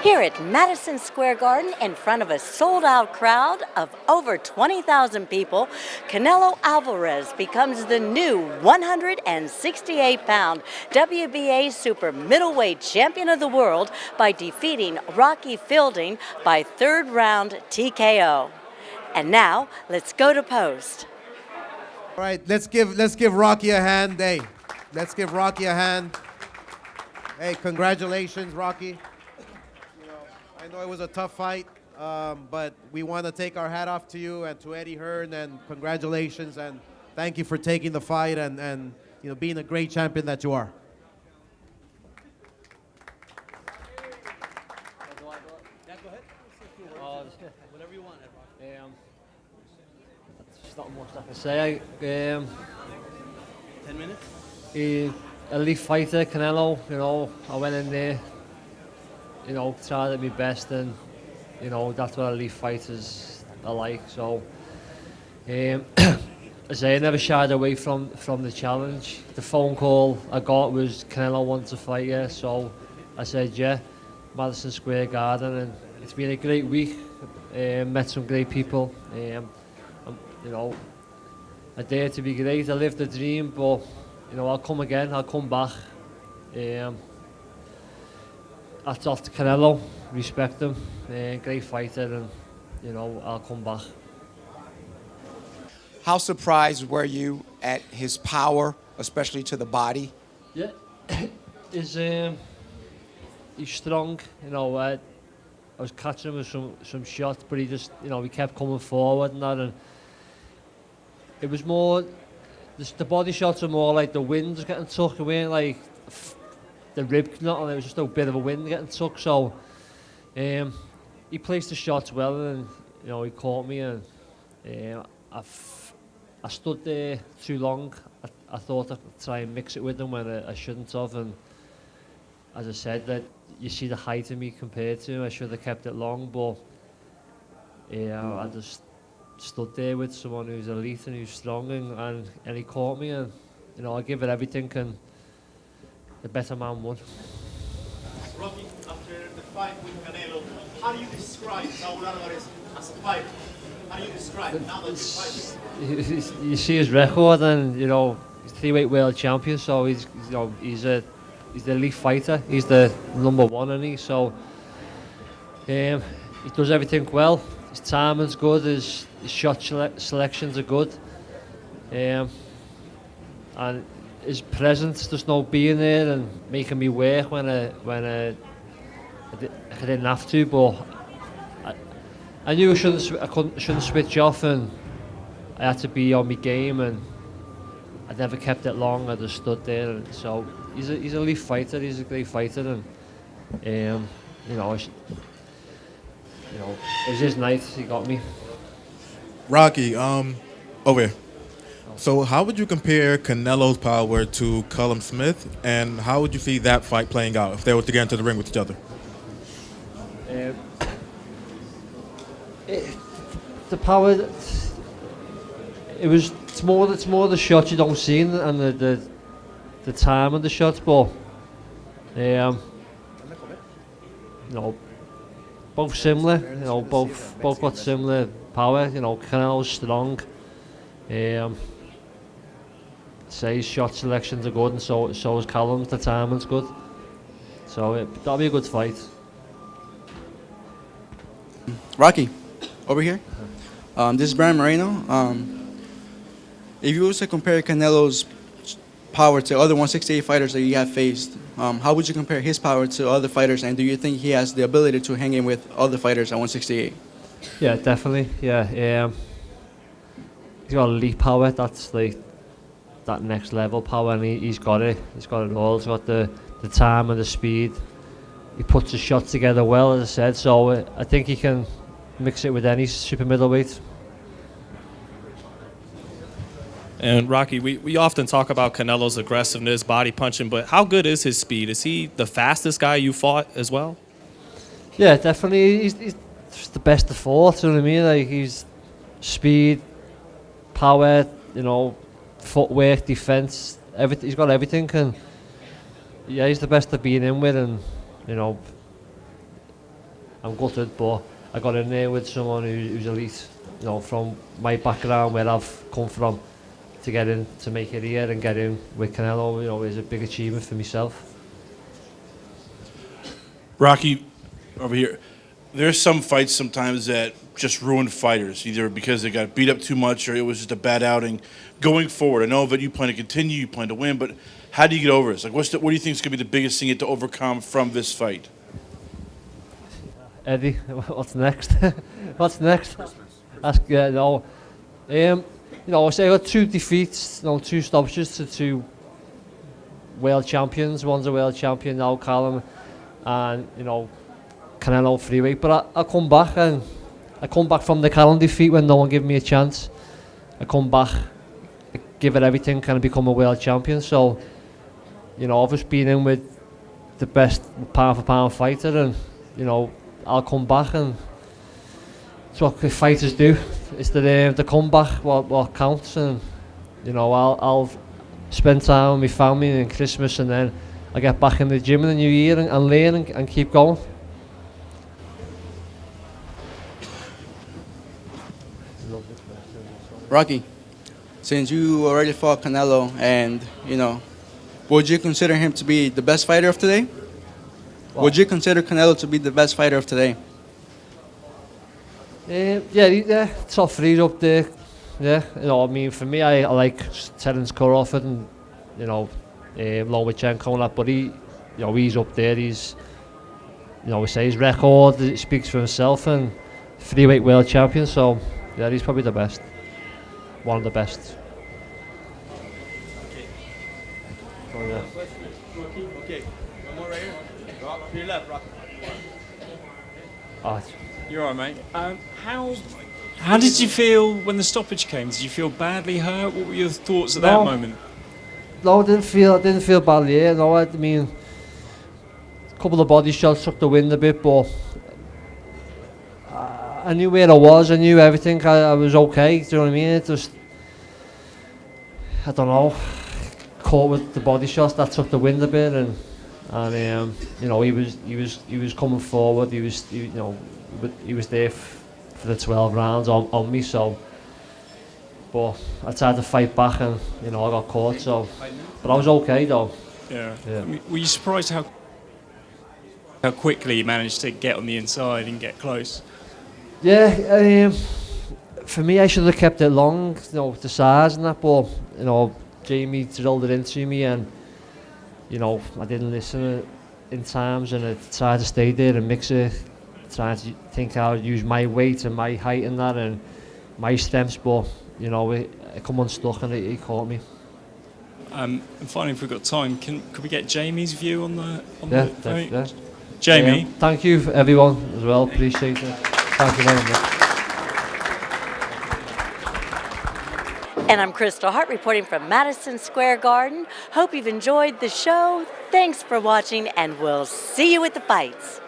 here at Madison Square Garden in front of a sold-out crowd of over 20,000 people. Canelo Alvarez becomes the new 168-pound WBA super middleweight champion of the world by defeating Rocky Fielding by third-round TKO. And now, let's go to post. All right, let's give Rocky a hand. Hey, let's give Rocky a hand. Hey, congratulations, Rocky. I know it was a tough fight, but we want to take our hat off to you and to Eddie Hearn, and congratulations and thank you for taking the fight and being a great champion that you are. Whatever you want. There's not much I can say. 10 minutes? Elite fighter, Canelo, I went in there, tried at my best, and, that's what elite fighters are like. So, I say I never shied away from the challenge. The phone call I got was Canelo wants to fight you, so I said yeah, Madison Square Garden, and it's been a great week. Met some great people. I dare to be great. I lived the dream, but I'll come again. I'll come back. That's off to Canelo. Respect him. Great fighter, and I'll come back. How surprised were you at his power, especially to the body? Yeah, he's strong. I was catching him with some shots, but he just he kept coming forward and that, and it was more. The body shots are more like the wind was getting took away, like the rib knot, and it was just a bit of a wind getting took. So he placed the shots well, and he caught me, and I stood there too long. I thought I could try and mix it with him when I shouldn't have, and as I said, that you see the height of me compared to him. I should have kept it long, but I just stood there with someone who's elite and who's strong, and he caught me, and I give it everything, and the better man won. Rocky, after the fight with Canelo, how do you describe Saul Alvarez as a fighter? How do you describe it now that you're fighting? You see his record, and he's three-weight world champion, so he's the elite fighter. He's the number one, isn't he? So he does everything well. His timing's good. His shot selections are good, and his presence, just being there and making me work when I didn't have to. But I knew I shouldn't switch off, and I had to be on my game, and I never kept it long. I just stood there, and so he's an elite fighter. He's a great fighter, and it was his night. He got me. Rocky, over here. So how would you compare Canelo's power to Callum Smith, and how would you see that fight playing out if they were to get into the ring with each other? The power, it's more the shots you don't see, and the time of the shots, but both similar. Both got similar power. Canelo's strong. Say his shot selections are good, and so is Callum's. The timing's good. So that'll be a good fight. Rocky, over here. This is Brian Moreno. If you was to compare Canelo's power to other 168 fighters that you have faced, how would you compare his power to other fighters, and do you think he has the ability to hang in with other fighters at 168? Yeah, definitely. Yeah, he's got elite power. That's like that next level power, and he's got it. He's got it all. He's got the time and the speed. He puts his shots together well, as I said. So I think he can mix it with any super middleweight. And Rocky, we often talk about Canelo's aggressiveness, body punching, but how good is his speed? Is he the fastest guy you fought as well? Yeah, definitely. He's just the best of fought, you know what I mean? Like, he's speed, power, footwork, defence, everything. He's got everything, and yeah, he's the best of being in with, and I'm gutted, but I got in there with someone who's elite, you know, from my background, where I've come from, to get in, to make it here and get in with Canelo, you know, is a big achievement for myself. Rocky, over here. There's some fights sometimes that just ruin fighters, either because they got beat up too much or it was just a bad outing. Going forward, I know that you plan to continue, you plan to win, but how do you get over this? Like, what do you think is going to be the biggest thing you have to overcome from this fight? Eddie, what's next? What's next? Ask, no. You know, I say I got 2 defeats, you know, 2 stoppages to 2 world champions. One's a world champion now, Callum, and you know, Canelo freeweight. But I come back, and I come back from the Callum defeat when no one gave me a chance. I come back, I give it everything, kind of become a world champion. So, you know, I've just been in with the best pound for pound fighter, and you know, I'll come back, and it's what fighters do. It's the comeback what counts, and you know, I'll spend time with my family and Christmas, and then I get back in the gym in the new year and learn and keep going. Rocky, since you already fought Canelo, and you know, would you consider him to be the best fighter of today? What? Would you consider Canelo to be the best fighter of today? Yeah, top 3's up there. Yeah, you know, I mean, for me, I like Terence Crawford and, you know, Lomachenko and that, but he, you know, he's up there. He's, you know, we say his record, it speaks for himself, and freeweight world champion, so yeah, he's probably the best. One of the best. Oh, yeah. Okay, one more right here. Rock to your left, Rock. Oh, You're all right, mate. How did you feel when the stoppage came? Did you feel badly hurt? What were your thoughts at that moment? No, I didn't feel badly here. No, I mean, a couple of body shots took the wind a bit, but I knew where I was. I knew everything. I was okay. Do you know what I mean? It just, I don't know, caught with the body shots that took the wind a bit, and you know, he was coming forward. He was there for the 12 rounds on me. So, but I tried to fight back, and you know, I got caught. So, but I was okay though. Yeah. Yeah. I mean, were you surprised how quickly you managed to get on the inside and get close? Yeah. For me, I should have kept it long, you know, the size and that. But you know, Jamie drilled it into me, and you know, I didn't listen in times, and I tried to stay there and mix it. Trying to think how I'd use my weight and my height and that, and my steps, but you know, it come unstuck, and he caught me. And finally, if we've got time, could we get Jamie's view on the fight? Yeah. Jamie. Thank you for everyone as well. Appreciate it. Thank you very much. And I'm Kristal Hart reporting from Madison Square Garden. Hope you've enjoyed the show. Thanks for watching, and we'll see you at the fights.